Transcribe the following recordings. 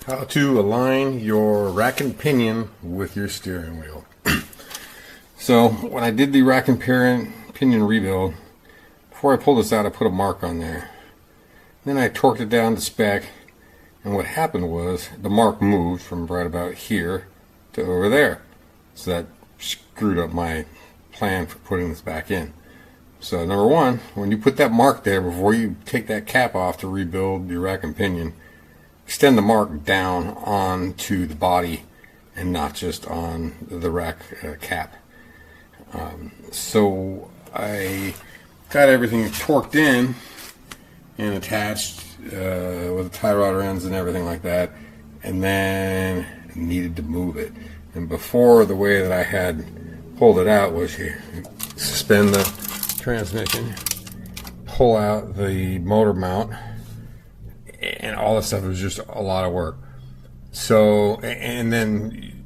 How to align your rack and pinion with your steering wheel. So when I did the rack and pinion rebuild, before I pulled this out, I put a mark on there. Then I torqued it down to spec, and what happened was the mark moved from right about here to over there. So that screwed up my plan for putting this back in. So number one, when you put that mark there before you take that cap off to rebuild your rack and pinion, extend the mark down onto the body and not just on the rack cap. So I got everything torqued in and attached with the tie rod ends and everything like that, and then needed to move it. And before, the way that I had pulled it out was you suspend the transmission, pull out the motor mount, and all this stuff was just a lot of work. So, and then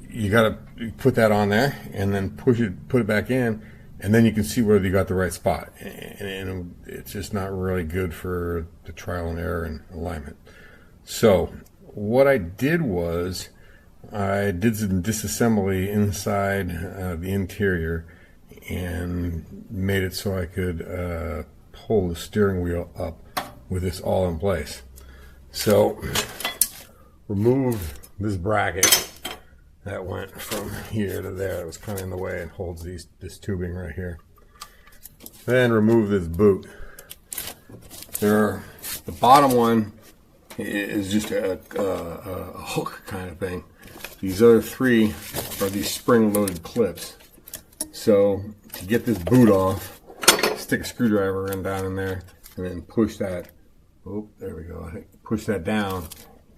you got to put that on there and then put it back in, and then you can see whether you got the right spot. And it's just not really good for the trial and error and alignment. So what I did was I did some disassembly inside the interior and made it so I could pull the steering wheel up with this all in place. So remove this bracket that went from here to there. It was kind of in the way and holds this tubing right here. Then remove this boot. The bottom one is just a hook kind of thing. These other three are these spring-loaded clips. So to get this boot off, stick a screwdriver in down in there and then push that. Oh, there we go. Push that down,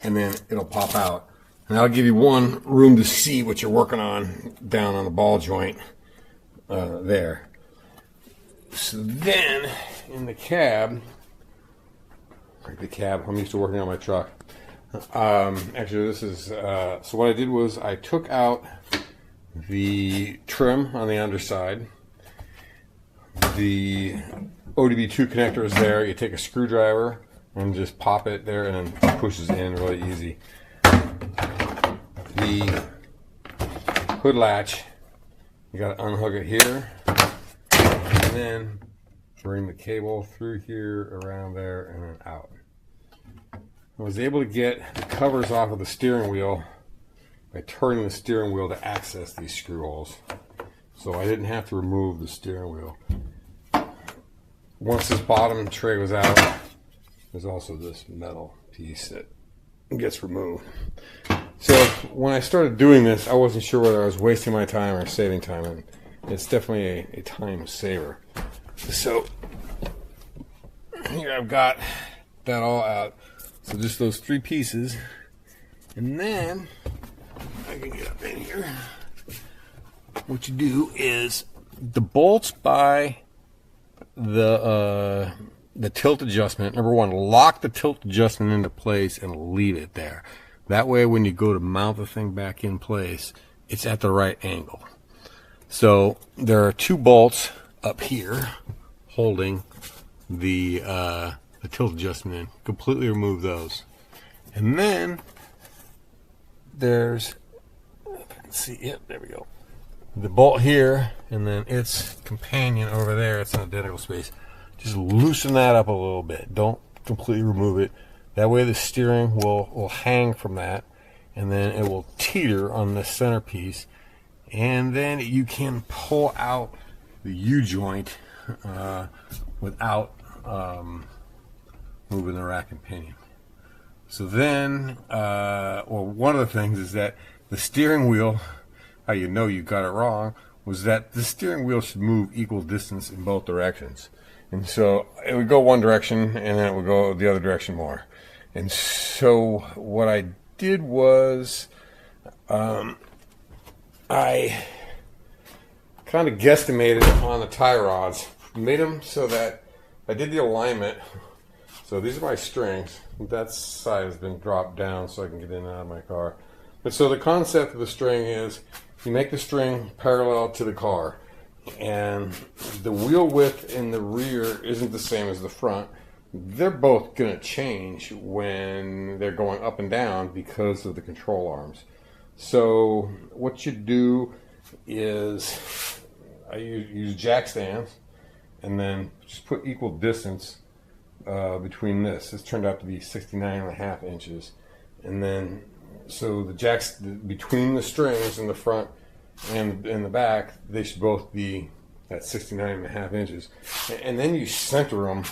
and then it'll pop out. And that'll give you one room to see what you're working on down on the ball joint there. So then, in the cab, I'm used to working on my truck. Actually, this is, so what I did was I took out the trim on the underside. The ODB2 connector is there. You take a screwdriver and just pop it there, and then it pushes in really easy. The hood latch, you got to unhook it here, and then bring the cable through here, around there, and then out. I was able to get the covers off of the steering wheel by turning the steering wheel to access these screw holes. So I didn't have to remove the steering wheel. Once this bottom tray was out, there's also this metal piece that gets removed. So when I started doing this, I wasn't sure whether I was wasting my time or saving time, and it's definitely a time saver. So here I've got that all out. So just those three pieces, and then I can get up in here. What you do is the bolts by the tilt adjustment. Number one, lock the tilt adjustment into place and leave it there. That way, when you go to mount the thing back in place, it's at the right angle. So there are two bolts up here holding the tilt adjustment in. Completely remove those, and then there's, let's see, yep, there we go. The bolt here, and then its companion over there. It's an identical space. Just loosen that up a little bit. Don't completely remove it. That way the steering will hang from that, and then it will teeter on the centerpiece, and then you can pull out the U-joint without moving the rack and pinion. So then, well, one of the things is that the steering wheel, how you know you got it wrong, was that the steering wheel should move equal distance in both directions. And so it would go one direction, and then it would go the other direction more. And so what I did was I kind of guesstimated on the tie rods, made them so that I did the alignment. So these are my strings. That side has been dropped down so I can get in and out of my car. But so the concept of the string is you make the string parallel to the car, and the wheel width in the rear isn't the same as the front. they're both going to change when they're going up and down because of the control arms. So what you do is I use jack stands and then just put equal distance between this. This turned out to be 69.5 inches. And then, so the jacks between the strings in the front and in the back, they should both be at 69.5 inches. And then you center them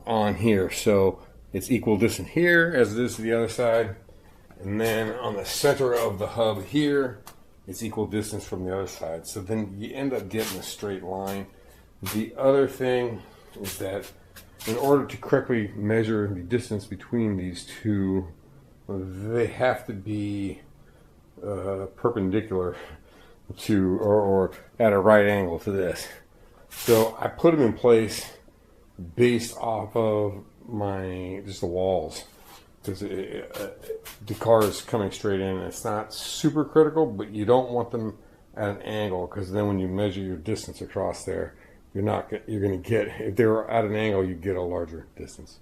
on here. So it's equal distance here as it is to the other side. And then on the center of the hub here, it's equal distance from the other side. So then you end up getting a straight line. The other thing is that in order to correctly measure the distance between these two, they have to be perpendicular to or at a right angle to this. So I put them in place based off of just the walls, because the car is coming straight in. It's not super critical, but you don't want them at an angle, because then when you measure your distance across there, you're going to get, if they were at an angle, you get a larger distance.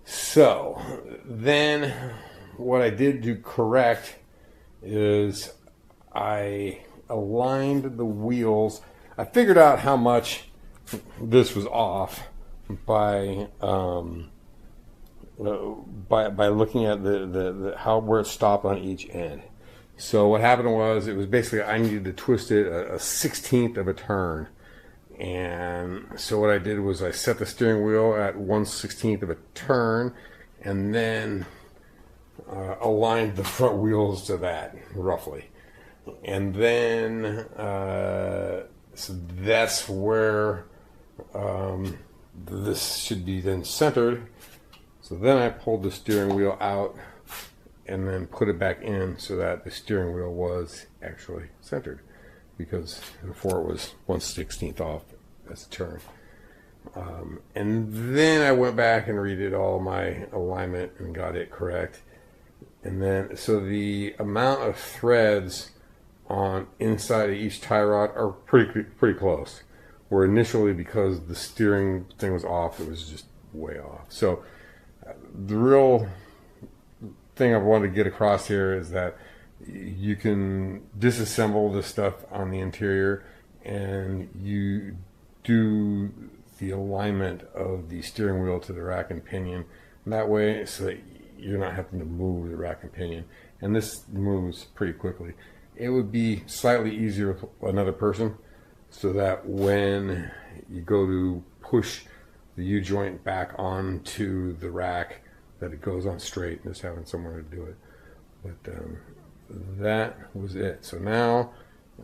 So then what I did to correct is I aligned the wheels. I figured out how much this was off by looking at where it stopped on each end. So what happened was, it was basically I needed to twist it a 1/16 of a turn. And so what I did was I set the steering wheel at 1/16 of a turn, and then aligned the front wheels to that roughly. And then so that's where this should be then centered. So then I pulled the steering wheel out and then put it back in so that the steering wheel was actually centered, because before it was 1/16 off as a turn. And then I went back and redid all my alignment and got it correct. And then, so the amount of threads on inside of each tie rod are pretty close. Where initially, because the steering thing was off, it was just way off. So the real thing I wanted to get across here is that you can disassemble this stuff on the interior, and you do the alignment of the steering wheel to the rack and pinion that way, so that you're not having to move the rack and pinion. And this moves pretty quickly. It would be slightly easier with another person, so that when you go to push the U-joint back onto the rack, that it goes on straight, and just having someone to do it. But that was it. So now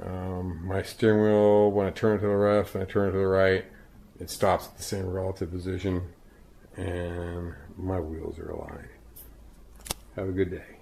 my steering wheel, when I turn it to the left and I turn it to the right, it stops at the same relative position, and my wheels are aligned. Have a good day.